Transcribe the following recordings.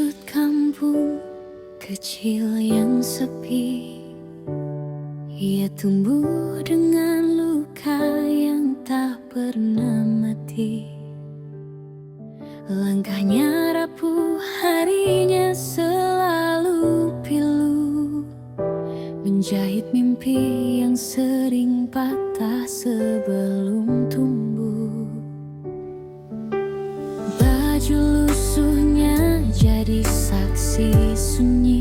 sudut kampung kecil yang sepi, ia tumbuh dengan luka yang tak pernah mati. Langkahnya rapuh, harinya selalu pilu, menjahit mimpi yang sering patah sebelum tumbuh. Baju lusuhnya jadi saksi sunyi,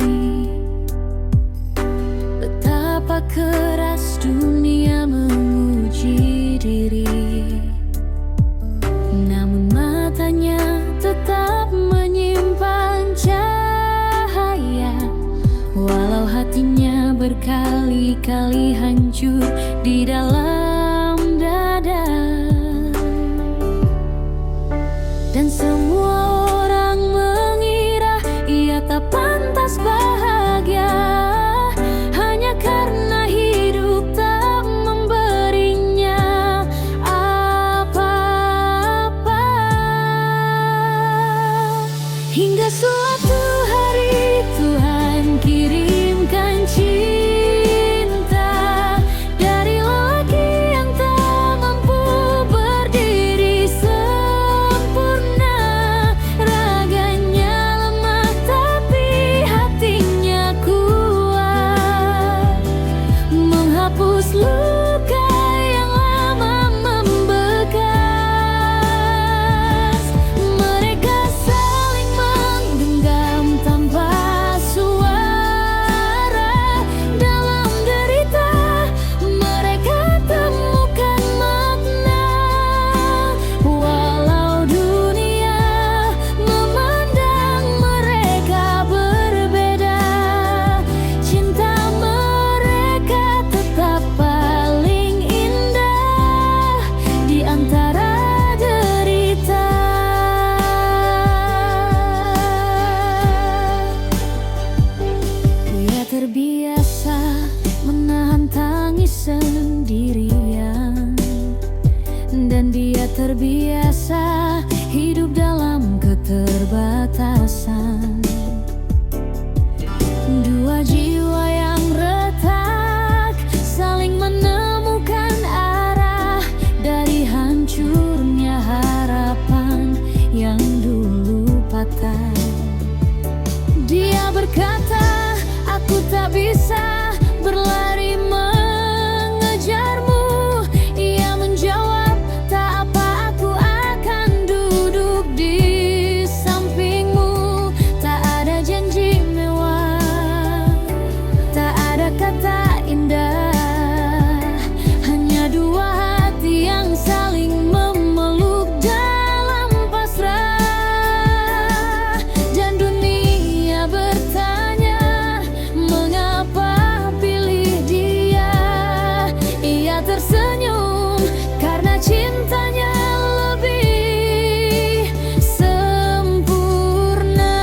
betapa keras dunia menguji diri. Namun matanya tetap menyimpan cahaya, walau hatinya berkali-kali hancur di dalam dada. Dan semua orang mengira ia tak pantas bahagia, hanya karena hidup tak memberinya apa-apa. Hingga suatu hari Tuhan kirimkan cinta dari lelaki yang tak mampu berdiri sempurna. Raganya lemah tapi hatinya kuat, menghapus luka yang lama membekas. Mereka saling menggenggam tanpa suara, dalam derita mereka temukan makna. Walau dunia memandang mereka berbeda, cinta mereka tetap paling indah di antara derita. Ia terbiasa menahan tangis sendirian, dan dia terbiasa hidup dalam keterbatasan. Dua jiwa yang retak saling menemukan arah dari hancurnya harapan yang dulu patah. Dia berkata, aku tak bisa berlari mengejarmu. Ia menjawab, tak apa, aku akan duduk di sampingmu. Tak ada janji mewah, tak ada kata indah, hanya dua hati yang saling memeluk dalam pasrah. Dan dunia bertanya, mengapa pilih dia? Ia tersenyum karena cintanya lebih sempurna.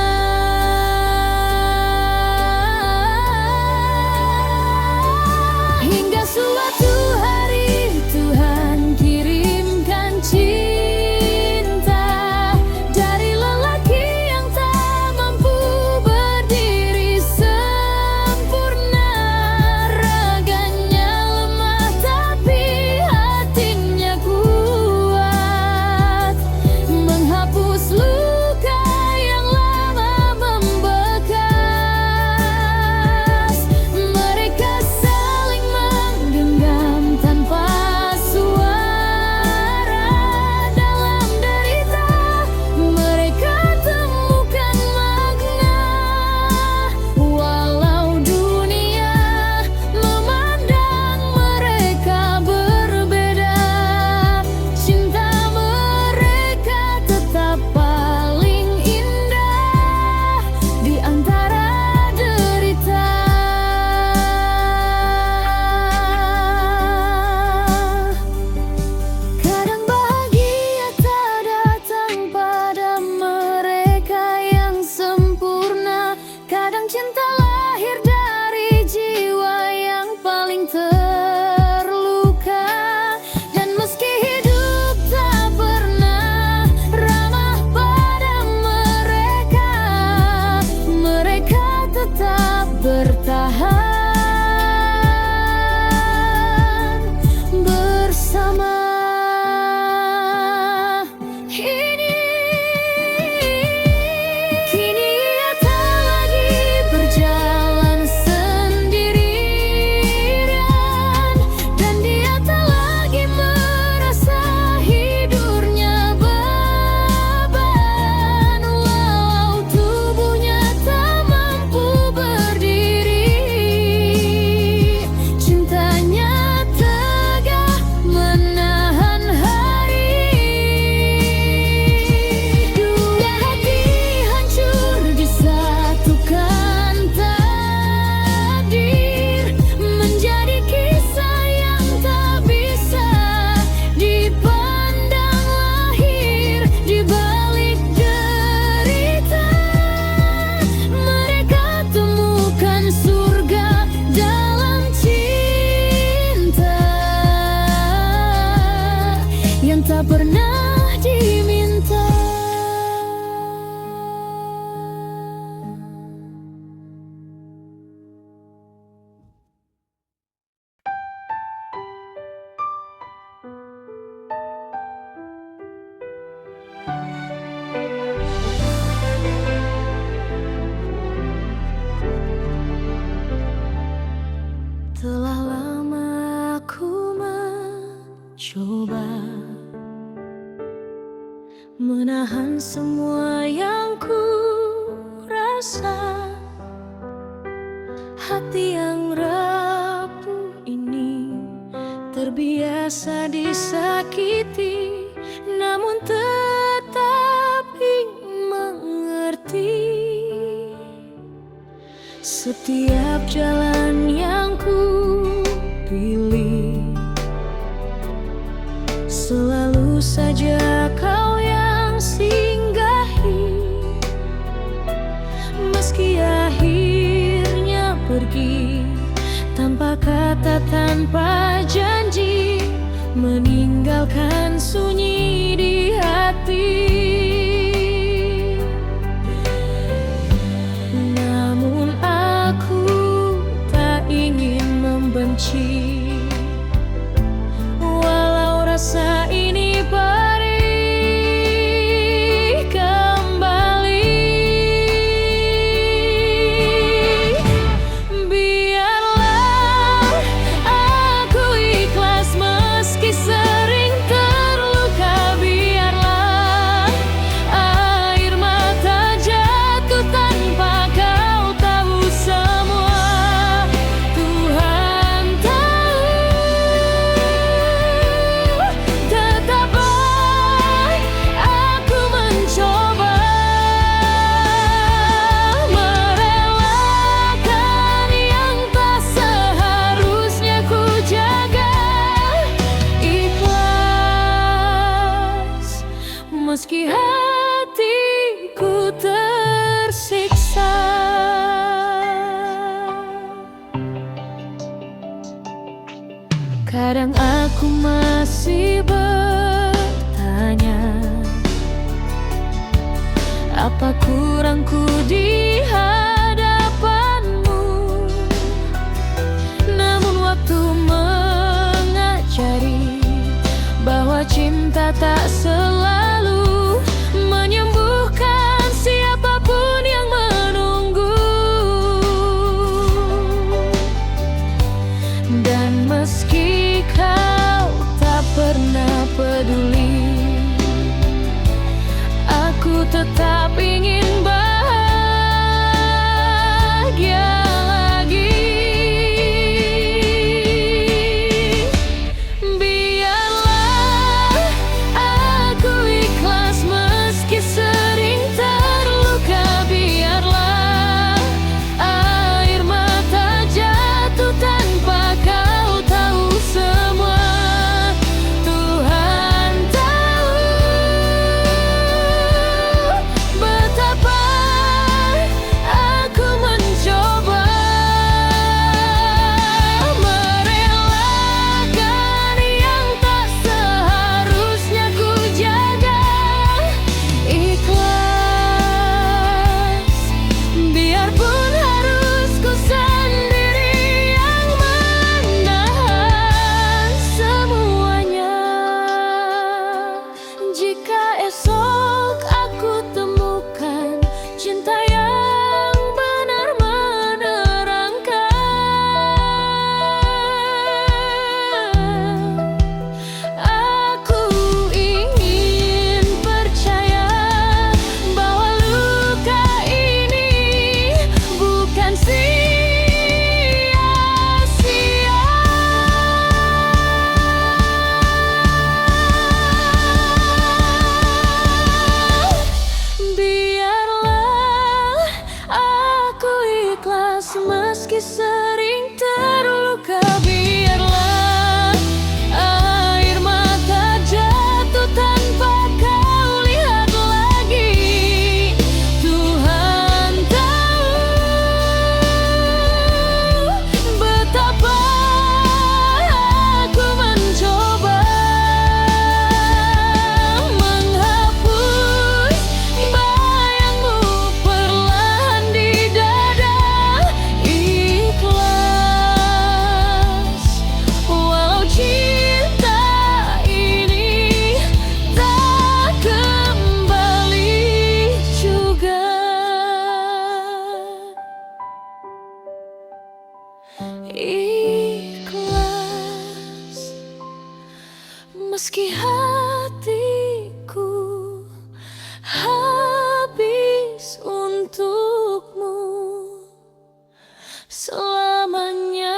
Hingga suatu hari Tuhan kirimkan cinta dari lelaki yang tak mampu berdiri sempurna. Raganya lemah tapi hatinya kuat, menghapus luka yang lama membekas. Mereka saling menggenggam tanpa suara, dalam derita mereka temukan makna. Walau dunia memandang mereka berbeda, cinta mereka tetap paling indah di antara derita. Kadang bahagia tak datang pada mereka yang sempurna, kadang cinta lahir dari jiwa yang paling terluka. Dan meski hidup tak pernah ramah pada mereka, semua yang ku rasa. Hati yang rapuh ini terbiasa disakiti, namun tetap ingin mengerti. Setiap jalan yang ku pilih, selalu saja kau yang singgahi. Meski akhirnya pergi tanpa kata, tanpa janji, meninggalkan sunyi di hati. Namun aku tak ingin membenci, walau rasa ini perih kembali. Biarlah aku ikhlas meski sering terluka. Biarlah air mata jatuh tanpa kau tahu semua. Tuhan tahu, tetaplah aku mencoba merelakan yang tak seharusnya ku jaga. Ikhlas meski hatiku tersiksa. Kadang aku masih bertanya, apa kurangku di hadapanmu? Namun waktu mengajari bahwa cinta tak selalu menyembuhkan siapapun yang menunggu. Dan meski kau tak pernah peduli, aku tetap ingin bahagia lagi. Biarlah aku ikhlas meski sering terluka. Biarlah air mata jatuh tanpa kau tahu semua. Tuhan tahu betapa aku mencoba merelakan yang tak seharusnya ku jaga. Ikhlas biarpun harus ku sendiri yang menahan semuanya. Jika esok aku temukan cinta yang benar menerangkan, aku ingin percaya bahwa luka ini bukan sia-sia. Biarlah aku ikhlas meski sering terluka. Biarlah air mata jatuh tanpa kau lihat lagi. Tuhan tahu betapa aku mencoba menghapus bayangmu perlahan di dada. Ikhlas walau cinta ini tak kembali juga. Ikhlas meski hatiku selamanya.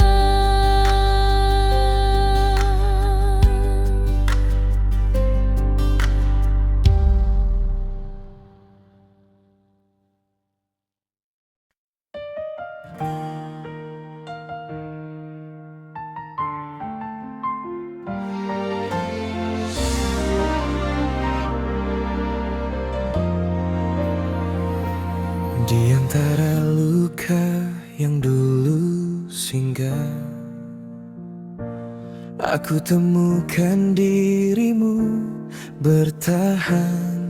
Di antara luka yang dulu singgah, aku temukan dirimu bertahan,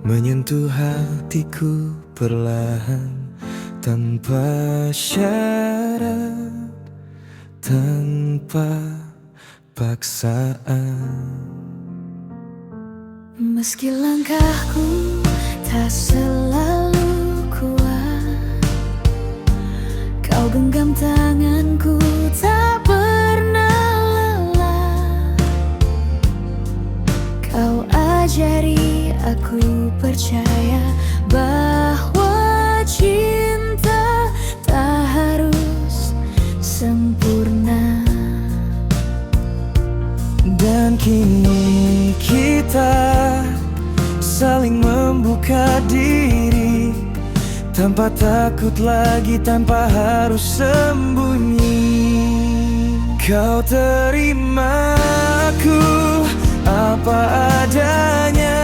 menyentuh hatiku perlahan, tanpa syarat, tanpa paksaan. Meski langkahku tak selalu kuat, kau genggam tanganku tak pernah lelah. Kau ajari aku percaya bahwa cinta tak harus sempurna. Dan kini kita saling membuka diri, tanpa takut lagi, tanpa harus sembunyi. Kau terima aku apa adanya,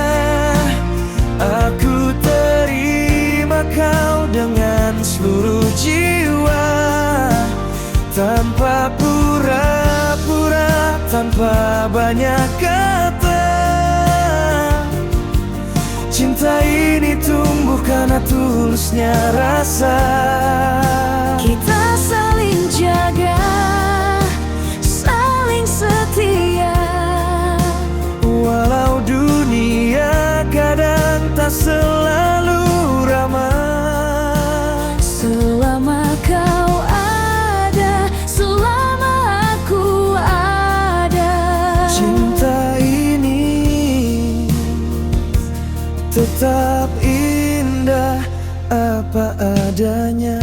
aku terima kau dengan seluruh jiwa, tanpa pura-pura, tanpa banyak kata. Cinta ini tumbuh karena tulusnya rasa. Kita saling jaga, saling setia, walau dunia kadang tak selalu ramah. selama kau ada, selama aku ada. Cinta ini tetap indah apa adanya.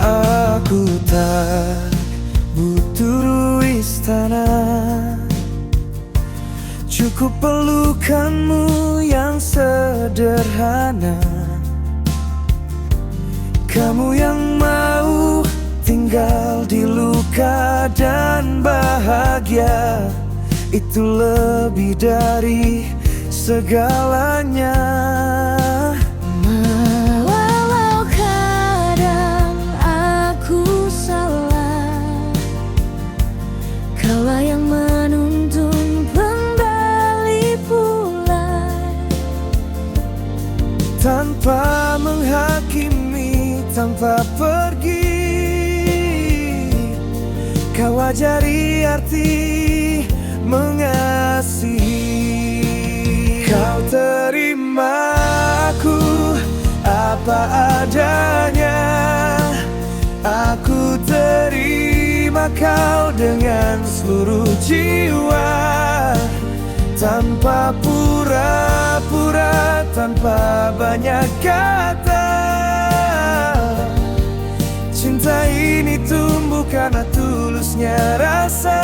Aku tak butuh istana, cukup pelukanmu yang sederhana. Kamu yang mau tinggal di luka dan bahagia, itu lebih dari segalanya. Walau kadang aku salah, kaulah yang menuntun kembali pulai. Tanpa menghakimi, tanpa pergi, kau ajari arti mengasihi. Kau terima aku apa adanya, aku terima kau dengan seluruh jiwa, tanpa pura-pura, tanpa banyak kata. Cinta ini tumbuh karena tulusnya rasa.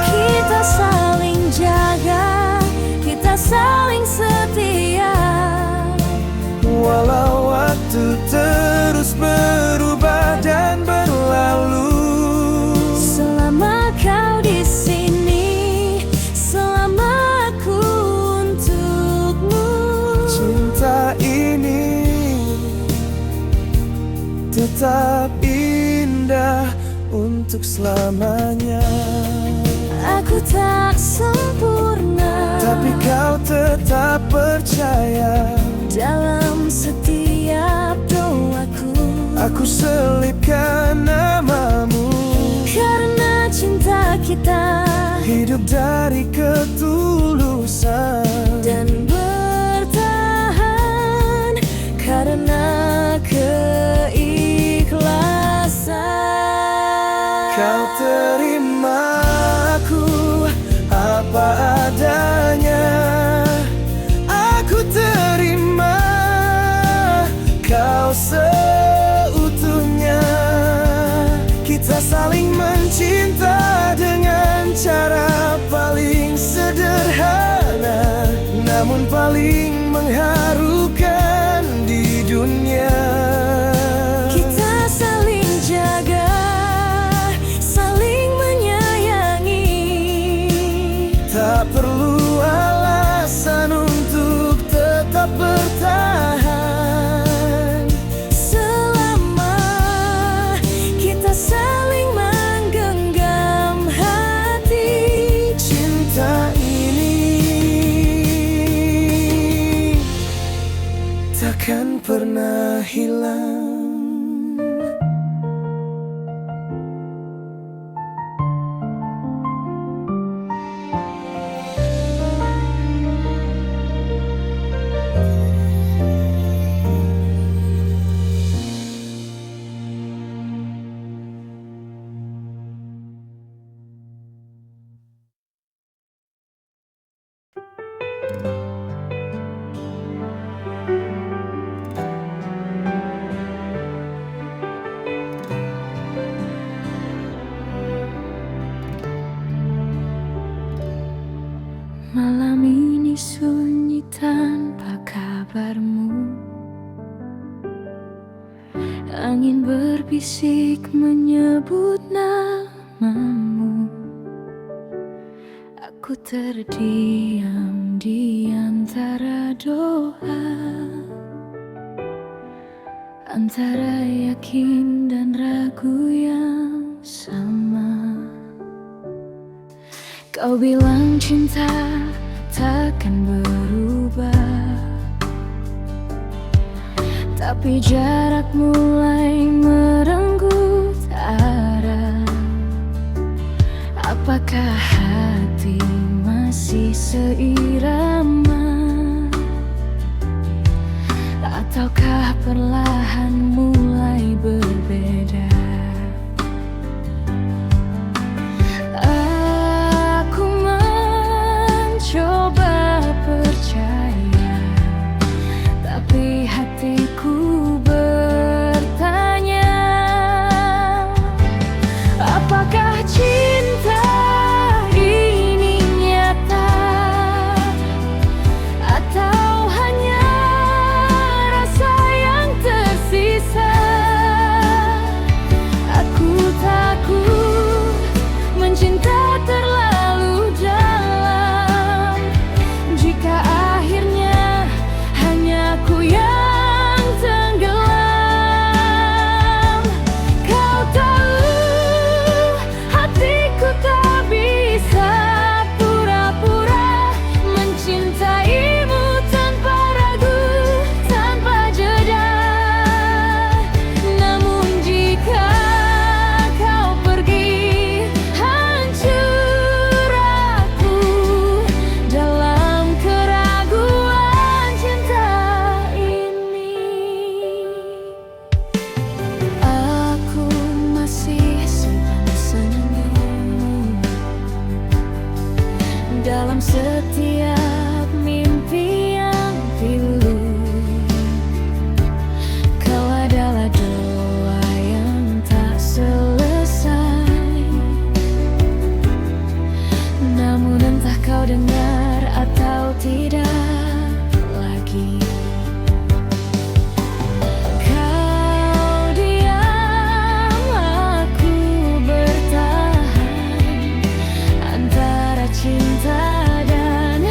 Kita saling jaga, kita saling setia, walau waktu terus berubah dan berlalu. selama kau di sini, selama aku untukmu. Cinta ini tetap indah untuk selamanya. Aku tak sempurna, Tapi kau tetap percaya dalam setiap doaku. aku selipkan namamu, Karena cinta kita hidup dari ketulusan. dan bertahan karena keikhlasan. Kau terima aku apa adanya, sederhana, namun paling mengharukan di dunia. Kita saling jaga, saling menyayangi. Tak perlu alasan untuk tetap bertahan, Selama kita saling menggenggam hati. cinta ini takkan pernah hilang. Malam ini sunyi tanpa kabarmu. Angin berbisik menyebut namamu. Aku terdiam di antara doa, antara yakin dan ragu yang sama. Kau bilang cinta takkan berubah, tapi jarak mulai merenggut arah. Apakah hati masih seirama, ataukah perlahan mulai berbeda? Aku mencoba percaya, tapi hatiku bertanya, apakah cinta ini nyata, atau hanya rasa yang tersisa? Aku takut mencinta terlalu dalam, jika akhirnya hanya aku yang tenggelam. Kau tahu hatiku tak bisa pura-pura mencintaimu tanpa ragu, tanpa jeda. Namun jika kau pergi, hancur aku dalam keraguan cinta ini. Aku masih senyum-senyum dalam setiap mimpi yang pilu. Kau adalah doa yang tak selesai, namun entah kau dengar atau tidak lagi. Kau diam, aku bertahan antara cinta dan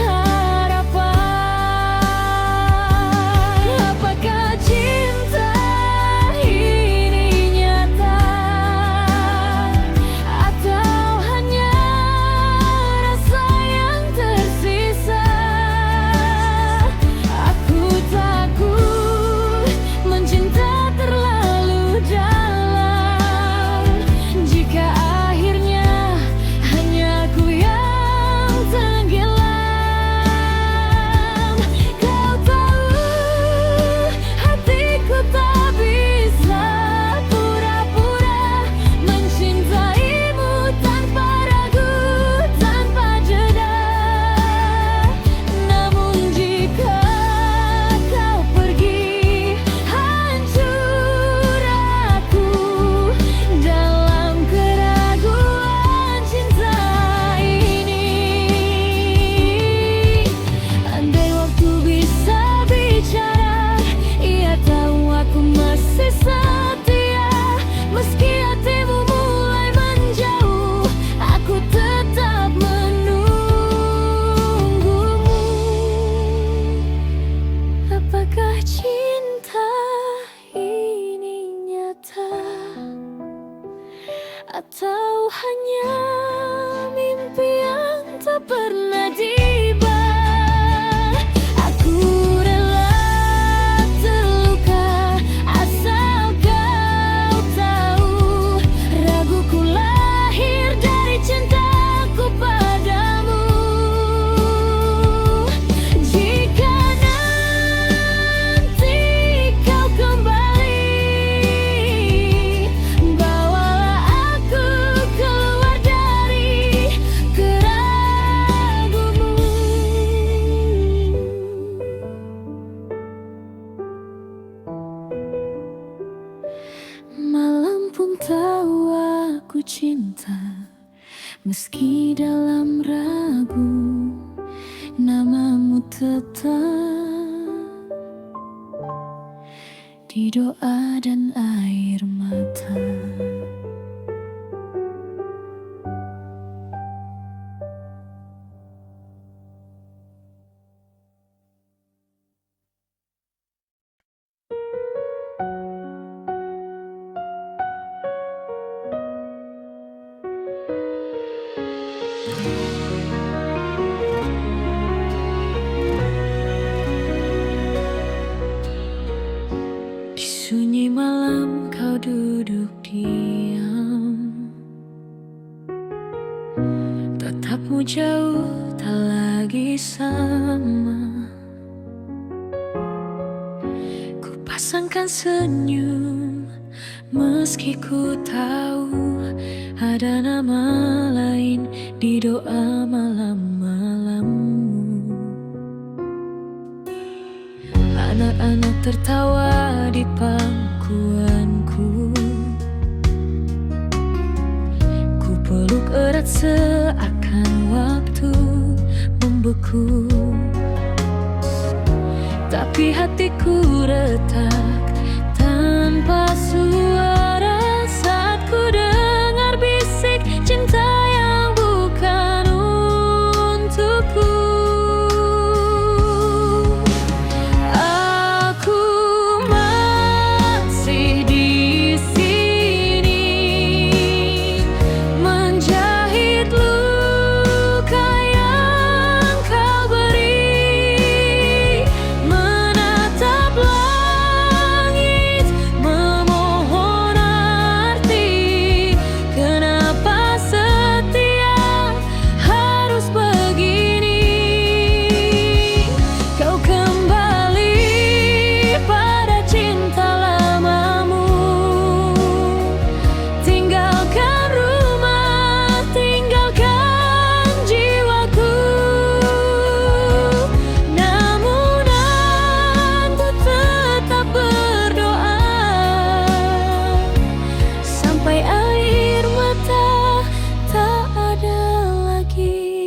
Meski dalam ragu, namamu tetap di doa dan air mata. Di sunyi malam kau duduk diam, tatapmu jauh tak lagi sama. Ku pasangkan senyum meski ku tahu ada nama lain di doa malam-malammu. Anak-anak tertawa di pangkuanku, ku peluk erat seakan waktu membeku. Tapi hatiku retak tanpa suara saat ku dengar bisik cinta yang bukan untukku. Aku masih di sini menjahit luka yang kau beri, menatap langit memohon arti. Kenapa setiap harus begini? Kau kembali pada cinta lamamu, tinggalkan rumah, tinggalkan jiwaku. Namun aku tetap berdoa sampai air mata tak ada lagi.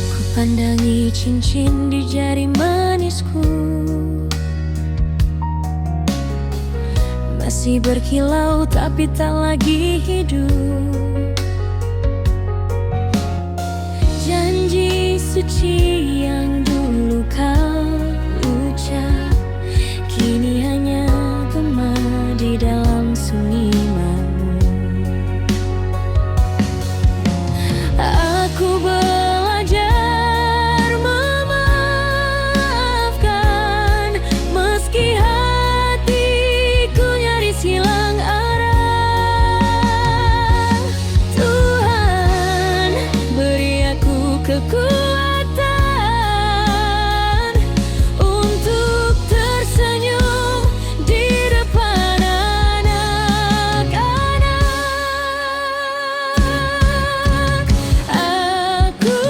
Ku pandangi cincin di jari manisku, masih berkilau tapi tak lagi hidup. Janji suci yang dulu kau ucap kini hanya gema di dalam sunyi malam. Aku belajar memaafkan meski hatiku nyaris hilang arah. Tuhan beri aku kekuatan untuk tersenyum di depan anak-anak. Aku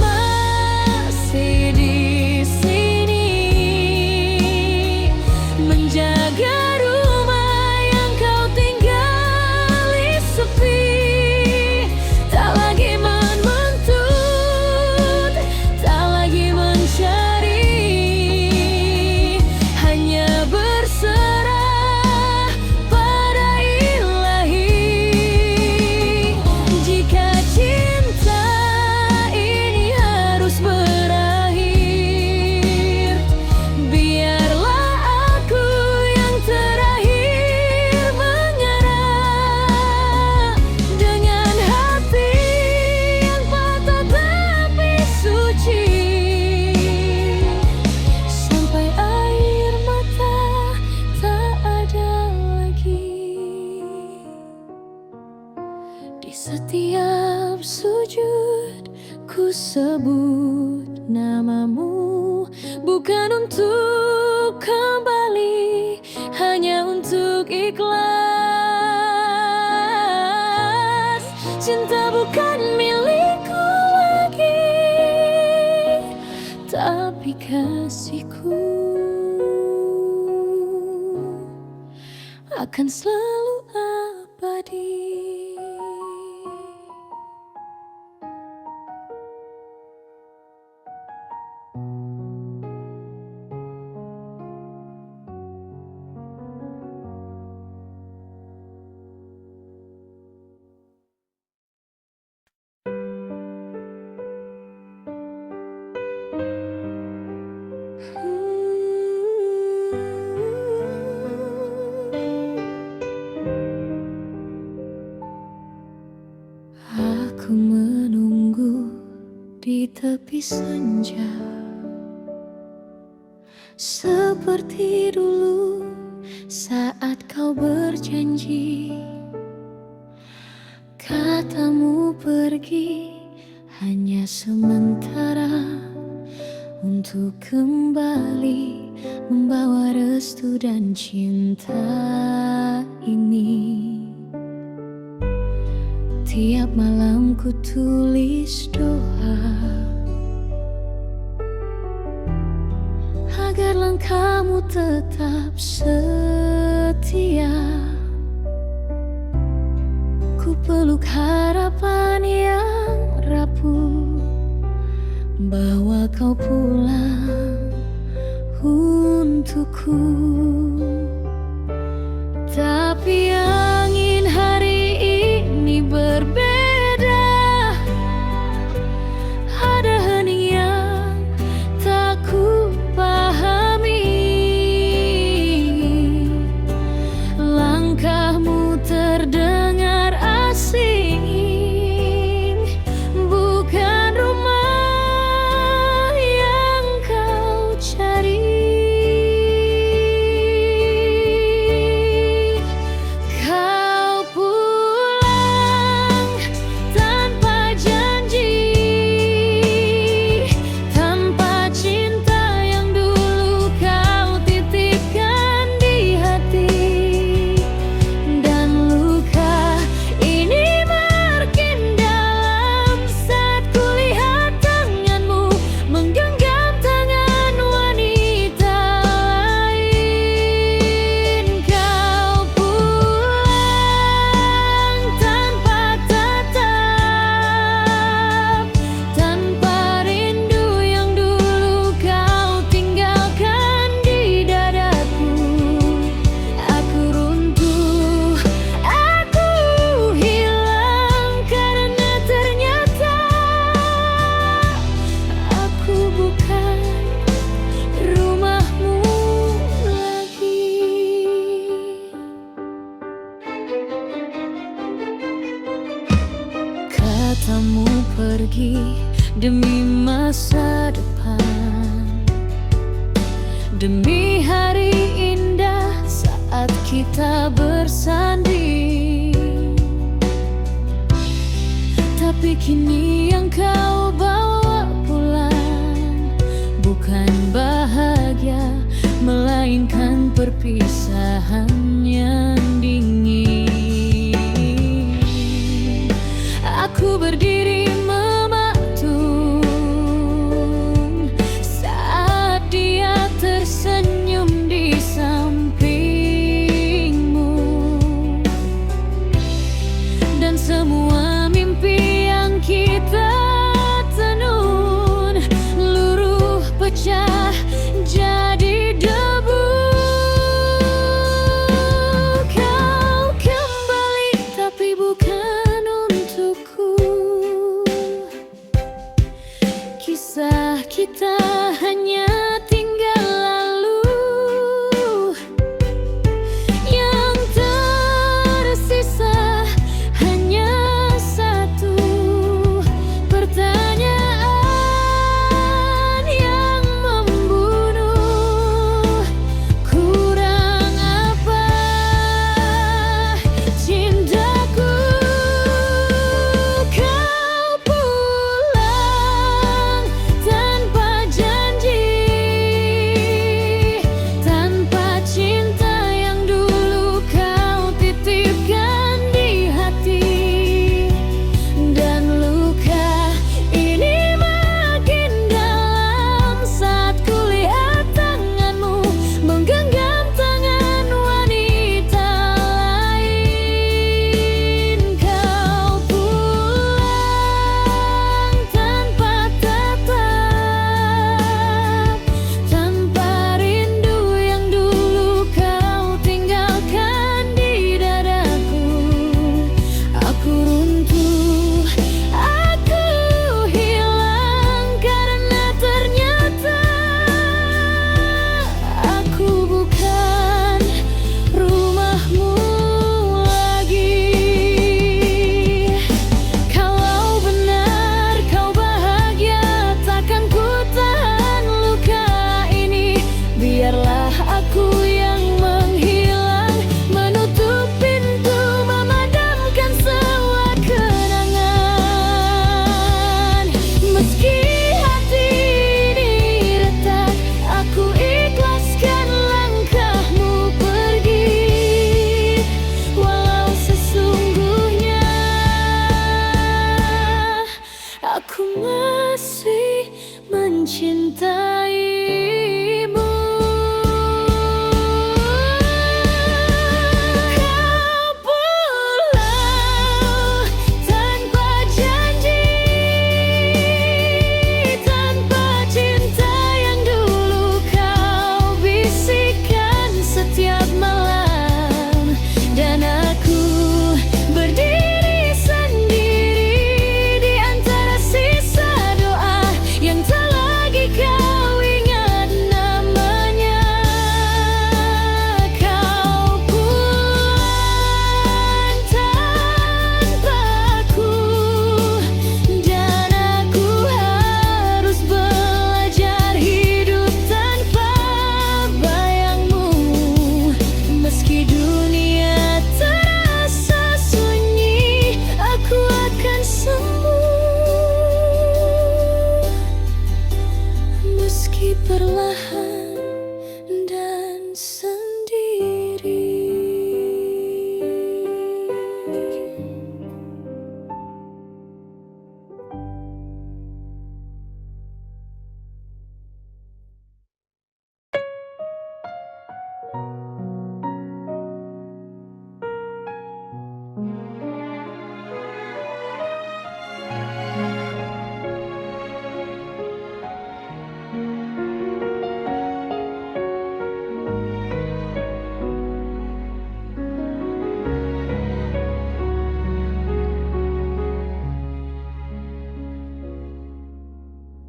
masih di sini menjaga rumah yang kau tinggali sepi. Tak lagi menuntut, tak lagi mencari, hanya berserah pada Ilahi. Jika cinta ini harus berakhir, biarlah aku yang terakhir mengerah. Dengan hati yang patah tapi suci, sampai air mata tak ada lagi. Di setiap sujud ku sebut namamu, bukan untuk kembali, hanya untuk ikhlas. Cinta bukan milikku lagi, tapi kasihku. akan selalu abadi. Aku menunggu di tepi senja, seperti dulu saat kau berjanji. Katamu pergi hanya sementara, untuk kembali membawa restu dan cinta ini. Tiap malam ku tulis doa agar langkahmu tetap setia. Ku peluk harapan yang rapuh, bawa kau pulang untukku. Tapi angin hari ini berbeda, ada hening yang tak ku pahami. Langkahmu terdengar asing, bukan rumah yang kau cari. Katamu pergi demi masa depan, demi hari indah saat kita bersanding. Tapi kini yang kau bawa pulang bukan bahagia, melainkan perpisahan yang dingin. Aku berdiri mematung saat dia tersenyum di sampingmu, dan semua mimpi yang kita tenun luruh pecah jadi debu. Kau kembali tapi bukan untukku. Kisah kita hanya tinggal lalu, yang tersisa hanya satu pertanyaan yang membunuh. Kurang apa cintaku? Kau pulang tanpa janji.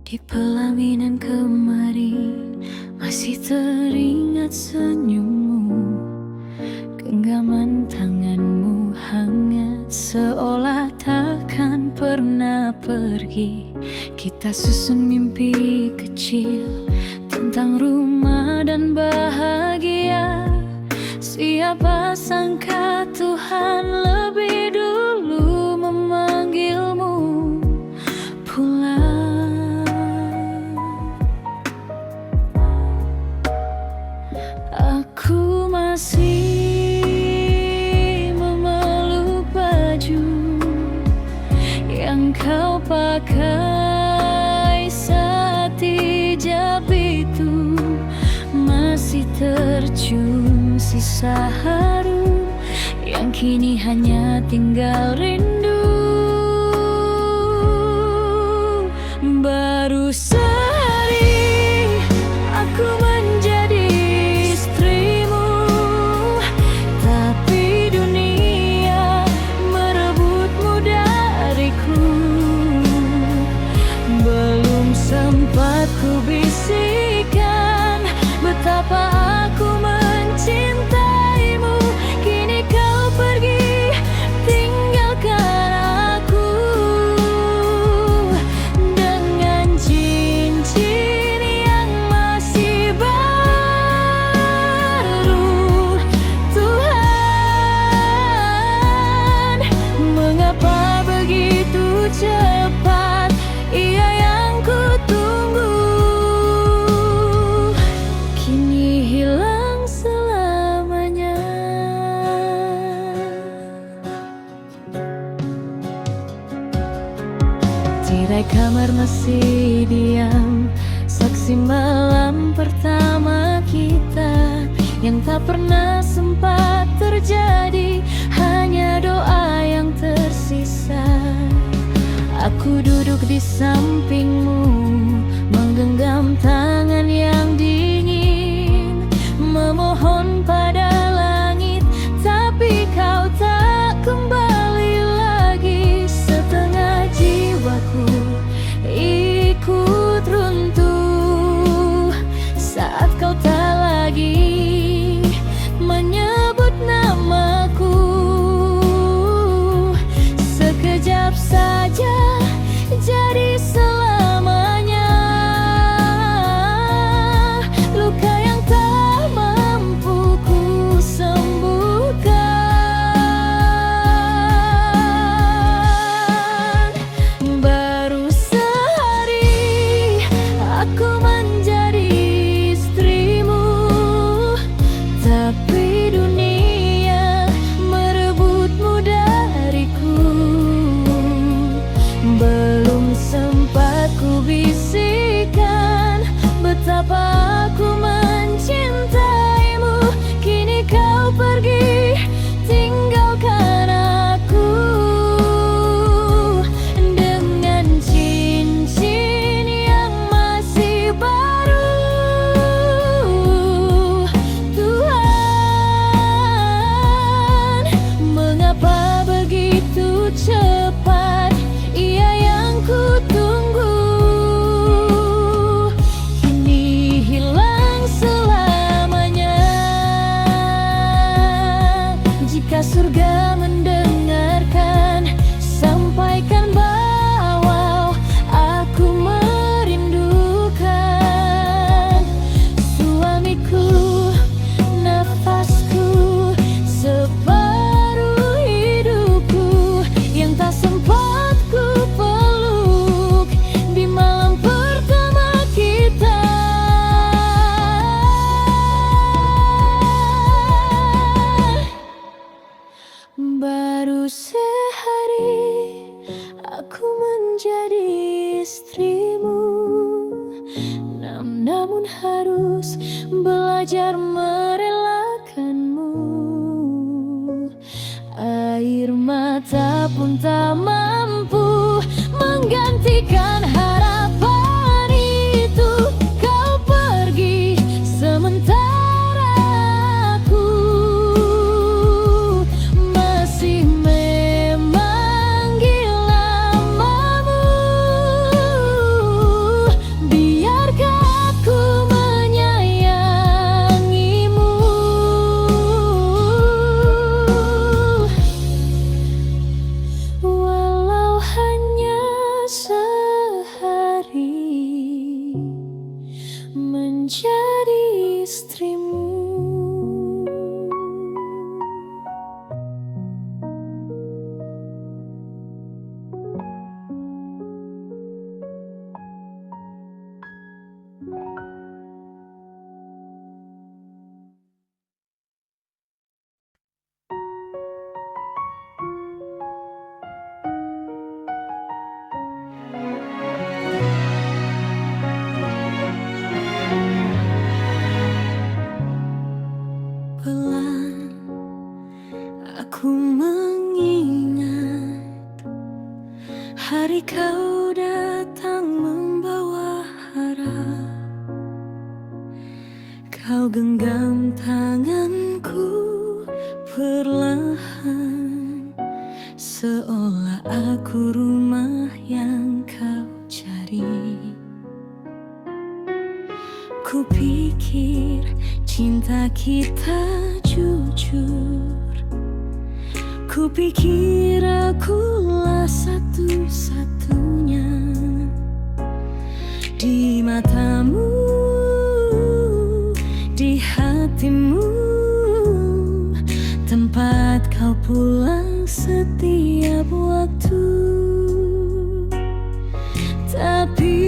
Di pelaminan kemarin masih teringat senyummu, genggaman tanganmu hangat seolah takkan pernah pergi. Kita susun mimpi kecil tentang rumah dan bahagia. Siapa sangka Tuhan lebih dulu memanggilmu pulang. Aku masih memeluk baju yang kau pakai saat hijab itu. Masih tercium sisa harum yang kini hanya tinggal rindu. Baru sehari aku menjadi istrimu, tapi dunia merebutmu dariku. Belum sempat ku bisikan betapa aku mencintaimu. Kini kau pergi tinggalkan aku dengan cincin yang masih baru. Tuhan, mengapa begitu cepat ia yang kutunggu kini hilang selamanya. Tirai kamar masih diam, saksi malam pertama kita yang tak pernah sempat terjadi, hanya doa yang tersisa. Aku duduk di sampingmu, menggenggam tangan yang dingin, memohon pada langit, tapi kau tak kembali lagi. Setengah jiwaku ikut runtuh saat kau tak lagi menyebut namaku. Sekejap saja jadi selamanya. Luka yang tak mampu ku sembuhkan. Baru sehari aku menjadi istrimu, tapi dunia merebutmu dariku. Belum sempat ku bisikan betapa aku mencintaimu. Kini kau pergi tinggalkan aku dengan cincin yang masih baru. Tuhan, mengapa begitu cepat ia yang kutunggu kini hilang selamanya. Jika surga mendengarkan, sampaikan bahwa aku merindukan suamiku, nafasku, separuh hidupku yang tak sempat ku peluk di malam pertama kita. Baru sehari aku menjadi istrimu, namun harus belajar merelakanmu. Air mata pun tak mampu menggantikan harapan itu. Kau pergi sementara aku masih memanggil namamu. Hari kau datang membawa harap, kau genggam tanganku perlahan, seolah aku rumah yang kau cari. Kupikir cinta kita jujur, kupikir akulah satu-satunya di matamu, di hatimu, tempat kau pulang setiap waktu. Tapi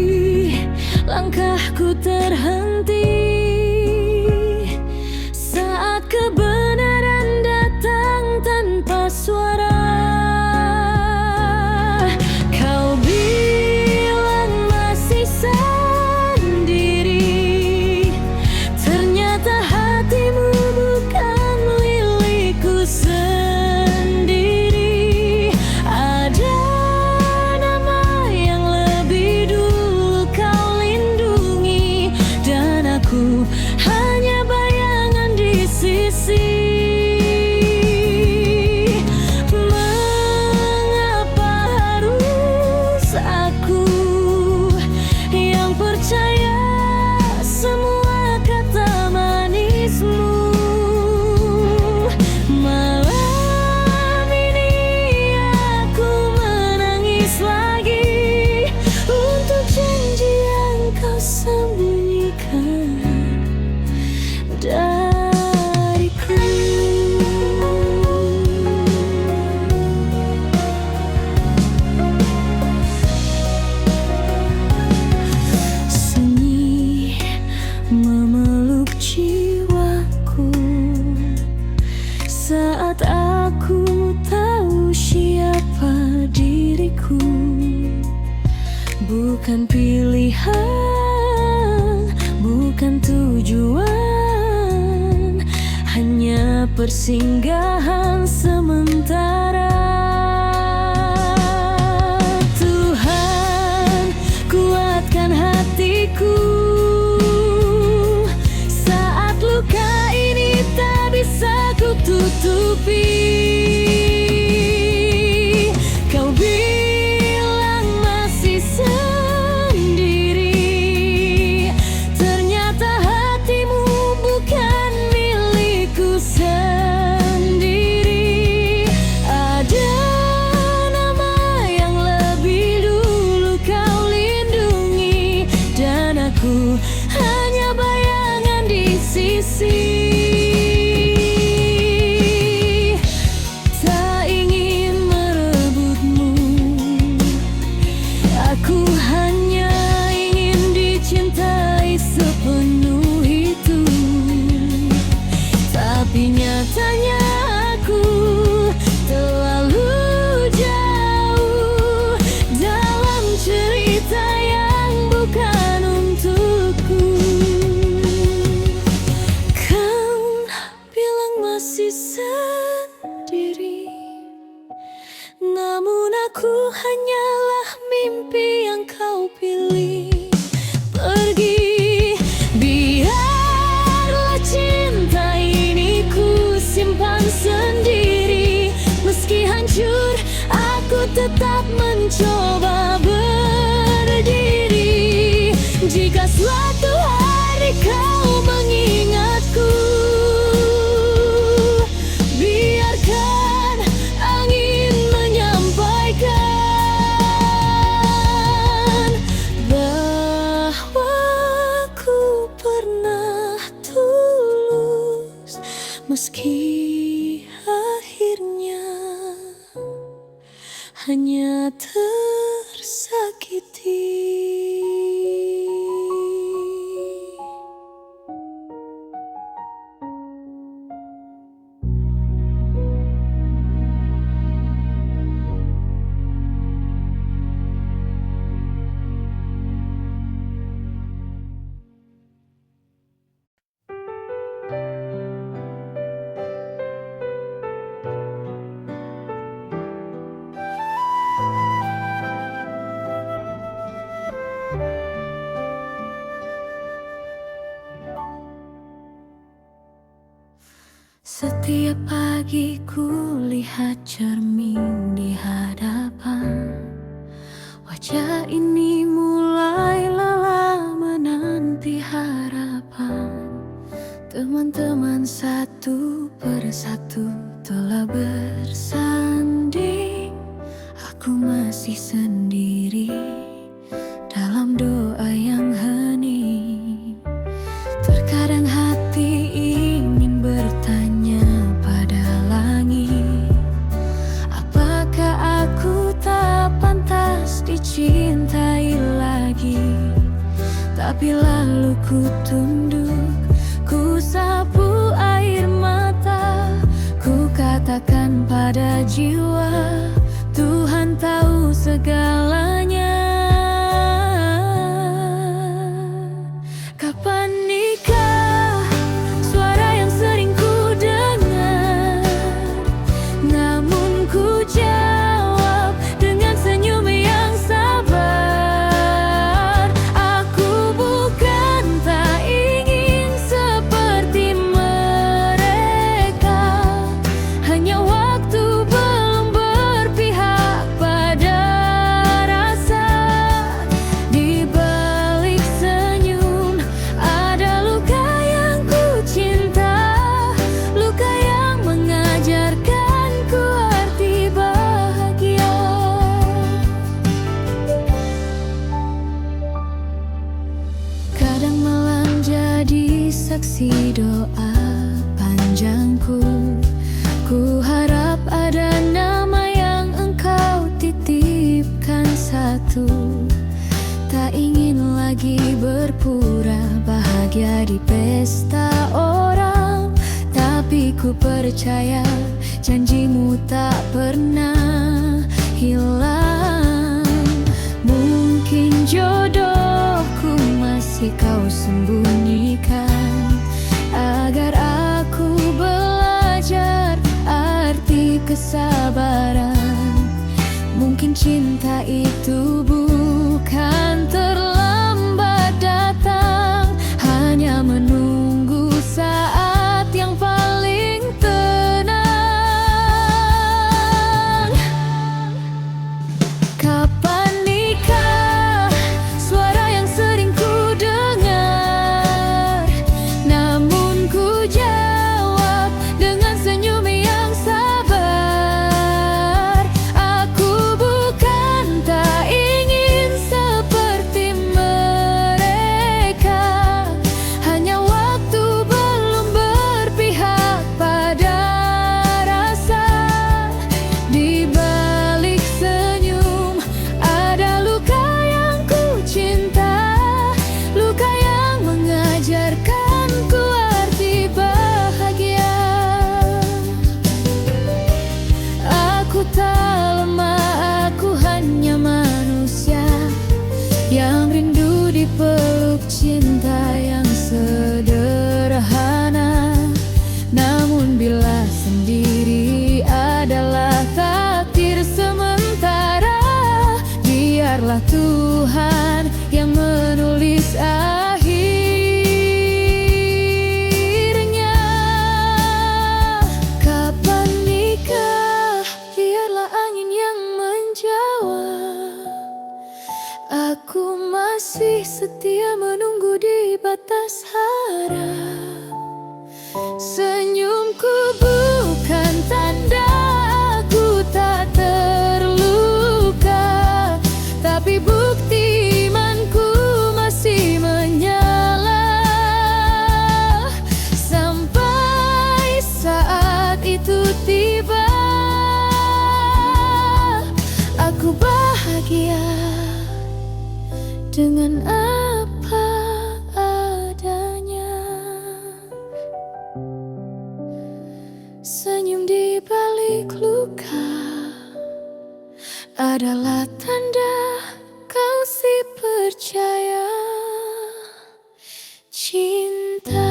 langkahku terhenti saat kebenaran datang tanpa suara. Kau bilang masih sendiri, ternyata hatimu bukan milikku sendiri. Ada nama yang lebih dulu kau lindungi, dan aku hanya bayangan di sisi. Mengapa harus aku yang percaya semua kata manismu? Malam ini aku menangis lagi untuk janji yang kau sembunyikan dariku. Sunyi memeluk jiwaku saat aku tahu siapa diriku. Bukan pilihan, bukan tujuan, hanya persinggahan sementara. Tuhan, kuatkan hatiku saat luka ini tak bisa ku tutupi. Kau bilang masih sendiri, ternyata hatimu bukan milikku sendiri. Ada nama yang lebih dulu kau lindungi, dan aku hanya bayangan di sisi. Tak ingin merebutmu, aku hanya ingin dicintai sepenuh itu. Tapi nyatanya aku terlalu jauh dalam cerita yang bukan untukku. Kau bilang masih sendiri, namun aku hanyalah mimpi yang kau pilih. Pergi, biarlah cinta ini ku simpan sendiri. Meski hancur, aku tetap mencoba berdiri. Jika suatu hari kau mengingatku, biarkan angin menyampaikan bahwa ku pernah tulus, meski akhirnya hanya tersakiti. Setiap pagi ku lihat cermin di hadapan. Wajah ini mulai lelah menanti harapan. Teman-teman satu persatu telah bersanding. Aku masih sendiri dalam doa yang hening. Terkadang hati ingin bertanya pada langit, apakah aku tak pantas dicintai lagi? Tapi lalu ku tunduk, ku sapu air mata, ku katakan pada jiwa, Tuhan tahu segalanya. Kapan nikah? Suara yang sering ku dengar, namun ku jawab dengan senyum yang sabar. Aku bukan tak ingin seperti mereka, hanya waktu belum berpihak pada rasa. Di balik senyum ada luka yang ku cinta, luka yang mengajarkanku arti bahagia. Kadang malam jadi saksi doa panjangku. Ku harap ada nama yang engkau titipkan satu. Tak ingin lagi berpura bahagia di pesta orang, tapi ku percaya janjimu tak pernah hilang. Mungkin jodohku masih kau sembunyikan, agar aku belajar arti kesabaran. Mungkin cinta itu bukan terlambat datang, hanya menunggu saat yang paling tenang. Kapan nikah? Suara yang sering ku dengar, namun ku jawab dengan senyum yang sabar. Aku bukan tak ingin seperti mereka, hanya waktu belum berpihak pada rasa. Di balik senyum ada luka yang ku cinta, luka yang mengajarkanku arti bahagia. Aku tak lemah, aku hanya manusia yang rindu dipeluk cinta yang sederhana. Namun bila sendiri adalah takdir sementara, biarlah Tuhan yang menulis akhirnya. Kapan nikah? Biarlah angin yang menjawab. Aku masih setia menunggu di batas harap. Senyumku bukan tanda aku tak terluka, tapi bukti imanku masih menyala. Sampai saat itu tiba, aku bahagia dengan apa adanya. Senyum di balik luka adalah tanda kau si percaya cinta.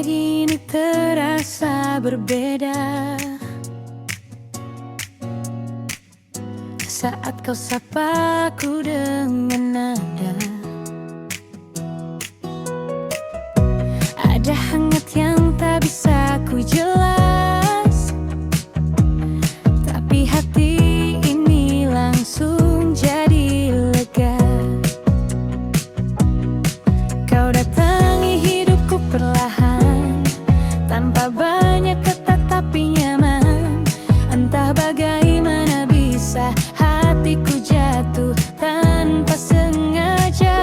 pagi ini terasa berbeda saat kau sapa ku dengan nada. Ada hangat yang tak bisa ku jelas, tapi hati ini langsung jadi lega. Kau datangi hidupku perlahan, tanpa banyak kata tapi nyaman. Entah bagaimana bisa hatiku jatuh tanpa sengaja.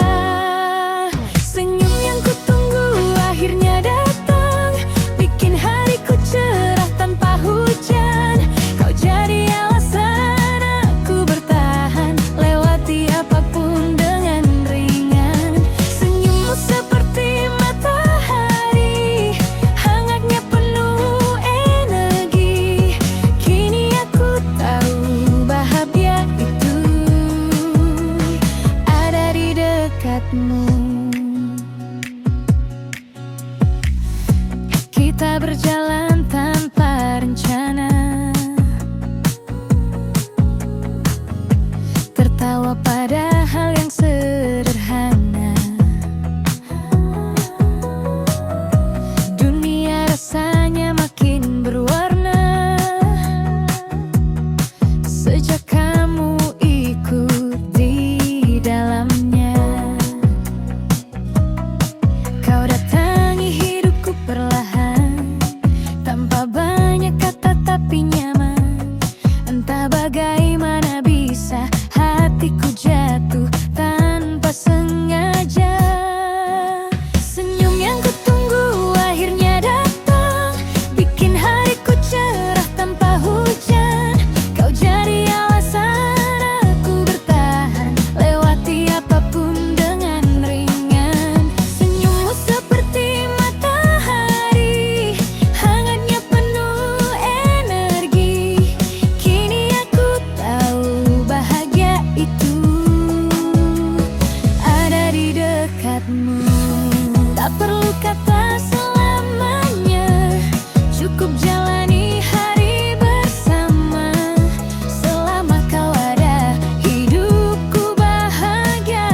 Senyum yang kutunggu akhirnya datang, bikin hariku cerah tanpa hujan. Kau jadi alasan aku bertahan, lewati apapun dengan ringan. Senyummu seperti matahari, hangatnya penuh energi. Kini aku tahu bahagia itu ada di dekatmu. Kita berjalan tanpa rencana, tertawa pada hal yang sederhana. Dunia rasanya makin berwarna sejak kamu ikut di dalamnya. Kau datangi hidupku perlahan, tanpa banyak kata tapi nyaman. Entah bagaimana bisa hatiku jatuh tanpa sengaja. Senyum yang kutunggu akhirnya datang, bikin hariku cerah tanpa hujan. Kau jadi alasan aku bertahan, lewati apapun dengan ringan. Senyummu seperti matahari, hangatnya penuh energi. Kini aku tahu bahagia itu ada di dekatmu. Tak perlu kata selamanya, cukup jalani hari bersama. Selama kau ada, hidupku bahagia.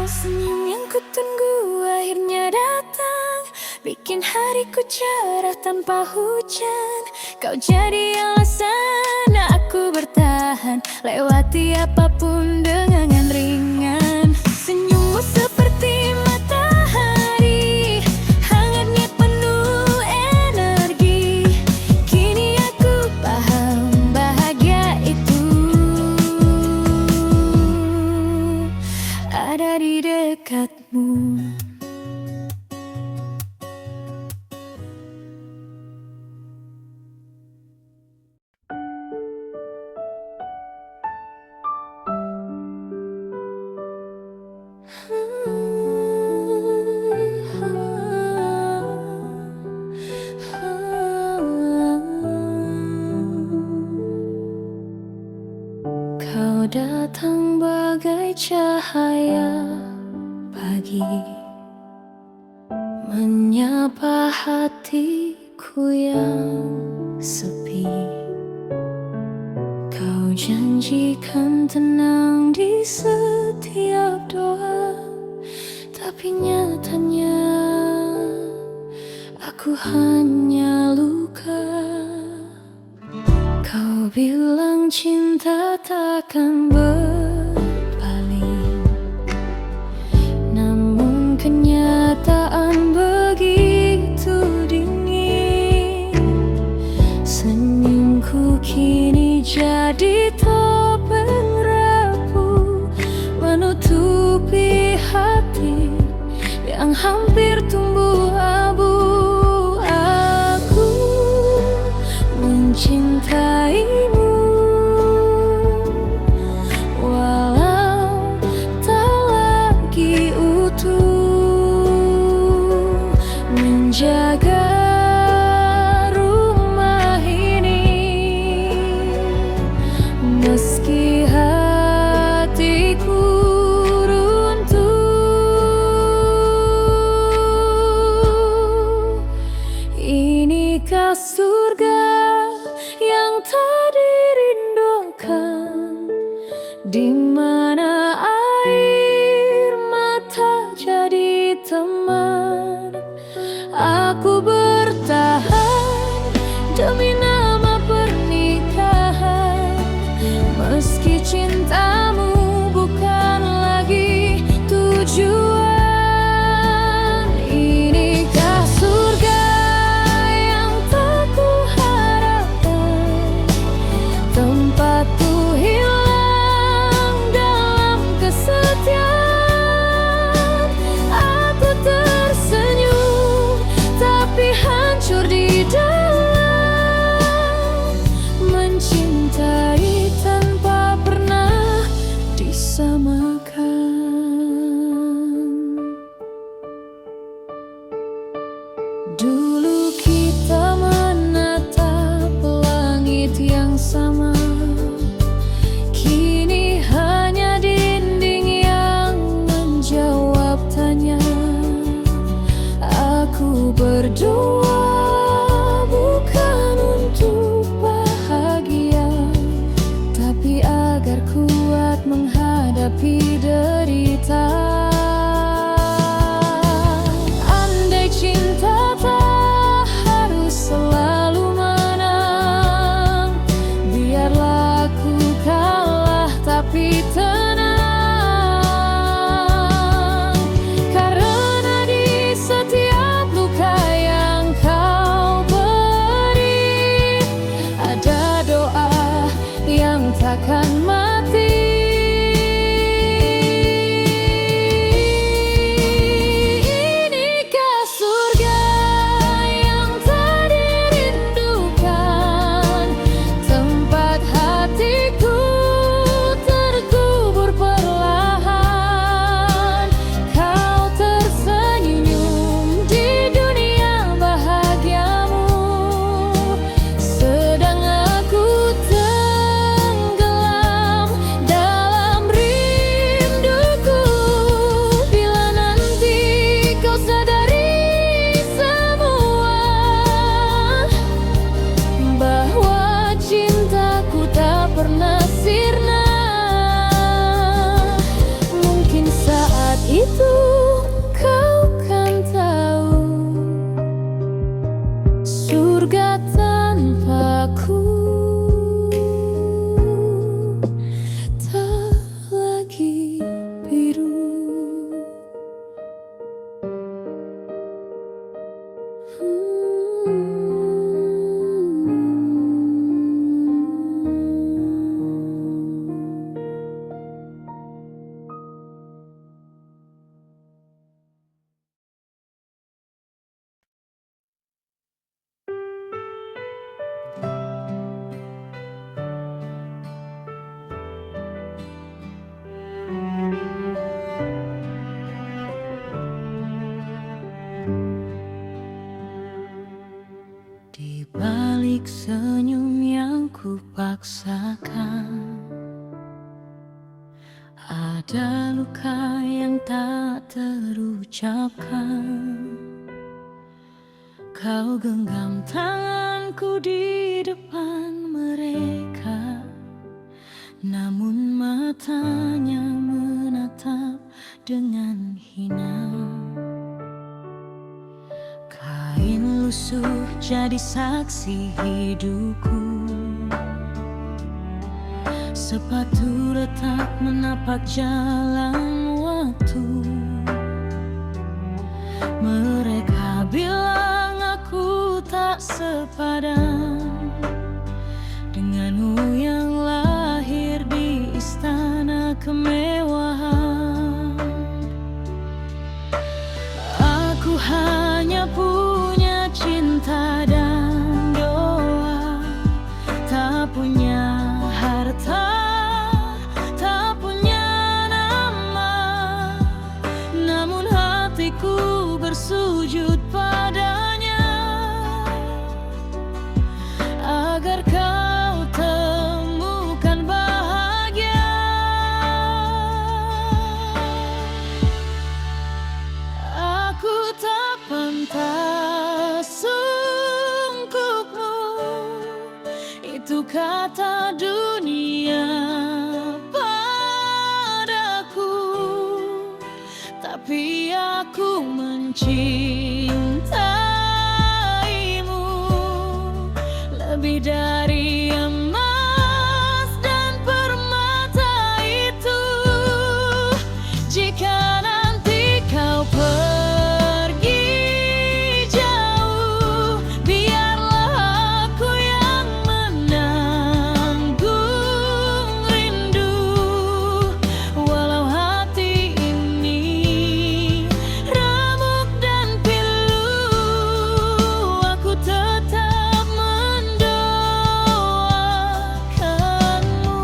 Senyum yang kutunggu akhirnya datang, bikin hariku cerah tanpa hujan. Kau jadi alasan aku bertahan, lewati apapun dengan ringan. Senyummu seperti matahari, hangatnya penuh energi. Kini aku paham bahagia itu ada di dekatmu. Kau datang bagai cahaya pagi, menyapa hatiku yang sepi. Kau janjikan tenang di setiap doa, tapi nyatanya aku hanya luka. Kau bilang cinta takkan berpaling, namun kenyataan begitu dingin. Senyumku kini jadi topeng rapuh, menutupi hati yang hampir tumbuh abu. Aku mencintaimu walau tak lagi utuh, menjaga rumah ini meski hatiku runtuh. teman. Aku bertahan demi nama pernikahan, meski cintamu bukan lagi tujuan. Inikah surga yang tak kuharapkan, tempat ku hilang dalam kesetiaan. Aku tersenyum tapi hancur di dalam, mencintai tanpa pernah disamakan. Dulu kita menatap langit yang sama, kini hanya dinding yang menjawab tanya. Aku berdoa bukan untuk bahagia, tapi agar kuat menghadapi derita. Andai cinta tak harus selalu menang, biarlah aku kalah tapi tenang. Karena di setiap luka yang kau beri, ada doa yang takkan mati. Inikah surga yang tak dirindukan, tempat hatiku terkubur perlahan. Kau tersenyum di dunia bahagiamu, sedang aku tenggelam dalam rinduku. Bila nanti kau sadari semua, bahwa cintaku tak pernah sirna, mungkin saat itu kau kan tahu, surga tanpaku tak lagi biru. Di balik senyum yang kupaksakan, ada luka yang tak terucapkan. Kau genggam tanganku di depan mereka, namun matanya menatap dengan hina. Kain lusuh jadi saksi hidupku, sepatu retak menapak jalan waktu. Mereka bilang aku tak sepadan denganmu yang lahir di istana kemewahan. Aku hanya punya cinta dan doa, tak punya harta, tak punya nama, namun hatiku bersujud padanya agar kau temukan bahagia. Aku tak pantas untukmu, itu kata dunia padaku, tapi aku aku mencintaimu lebih dari emas dan permata itu. Jika nanti kau pergi jauh, biarlah aku yang menanggung rindu. Walau hati ini remuk dan pilu, aku tetap mendoakanmu.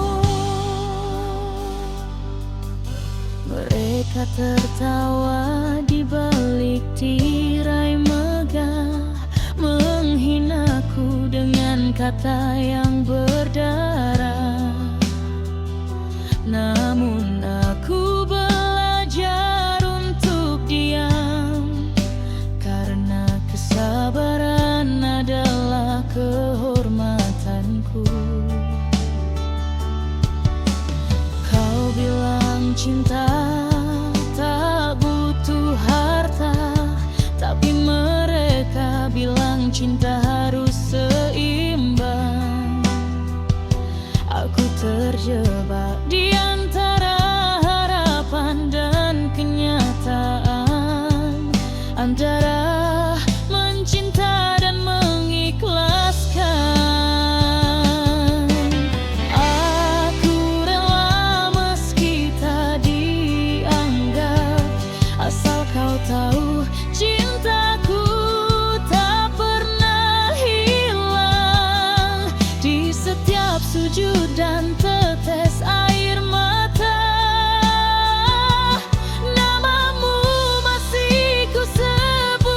Mereka tertawa di balik tirai megah, menghinaku dengan kata yang berdarah. Namun aku belajar untuk diam, karena kesabaran adalah kehormatanku. Kau bilang cinta tak butuh harta, tapi mereka bilang cinta harus seimbang. Aku terjebak di antara harapan dan kenyataan, antara mencinta dan mengikhlaskan. Aku rela meski tak dianggap, asal kau tahu cintaku tak pernah hilang. Di setiap sujud dan tetes air mata, namamu masih ku sebut.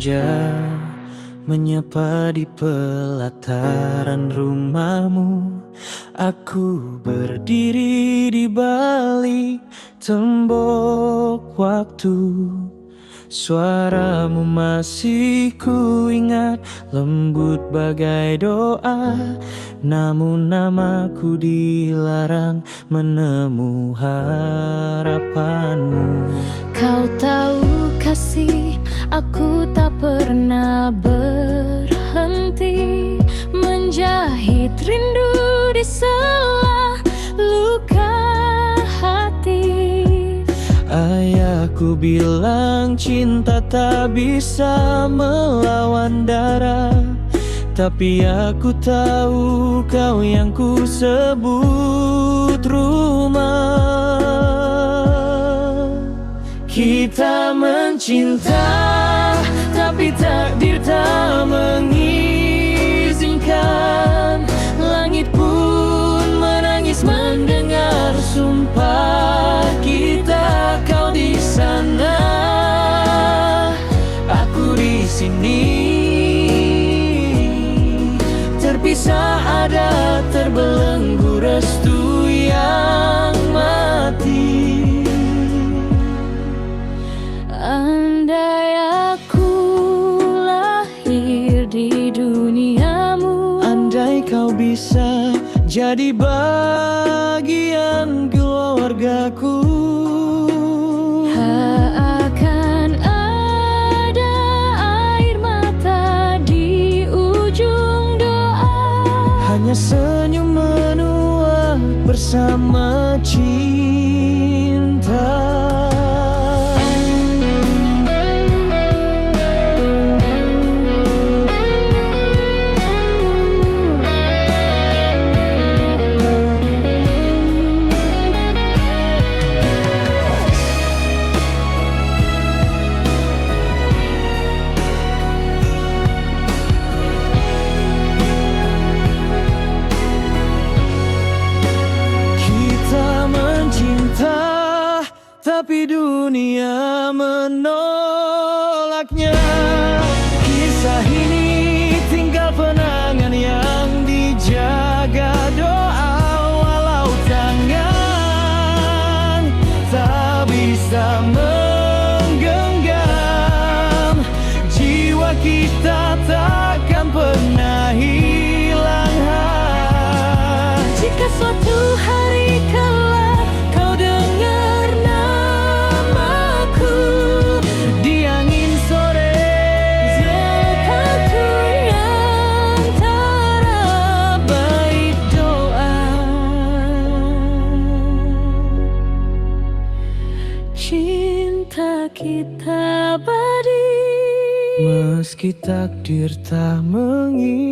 senja menyapa di pelataran rumahmu. Aku berdiri di balik tembok waktu. Suaramu masih kuingat, lembut bagai doa. Namun namaku dilarang menemu harapanmu. Kau tahu kasih, aku tak pernah berhenti menjahit rindu di sela luka hati. Ayahku bilang cinta tak bisa melawan darah, tapi aku tahu kau yang ku sebut rumah. Kita mencinta, tapi takdir tak mengizinkan. Langit pun menangis mendengar sumpah kita. Kau di sana, aku di sini. Terpisah ada terbelenggu restu yang mati. Andai aku lahir di duniamu, Andai kau bisa jadi bagian keluargaku, akan ada air mata di ujung doa. hanya senyum menua bersama cinta. Tapi dunia menolaknya. Kisah ini tinggal kenangan yang dijaga doa. Walau tangan tak bisa menggenggam, jiwa kita takkan pernah hilang. Jika suatu hari kelak kau dengar namaku Di angin sore, Siapapun yang terbaik doa. Cinta kita abadi, meski takdir tak mengizinkan.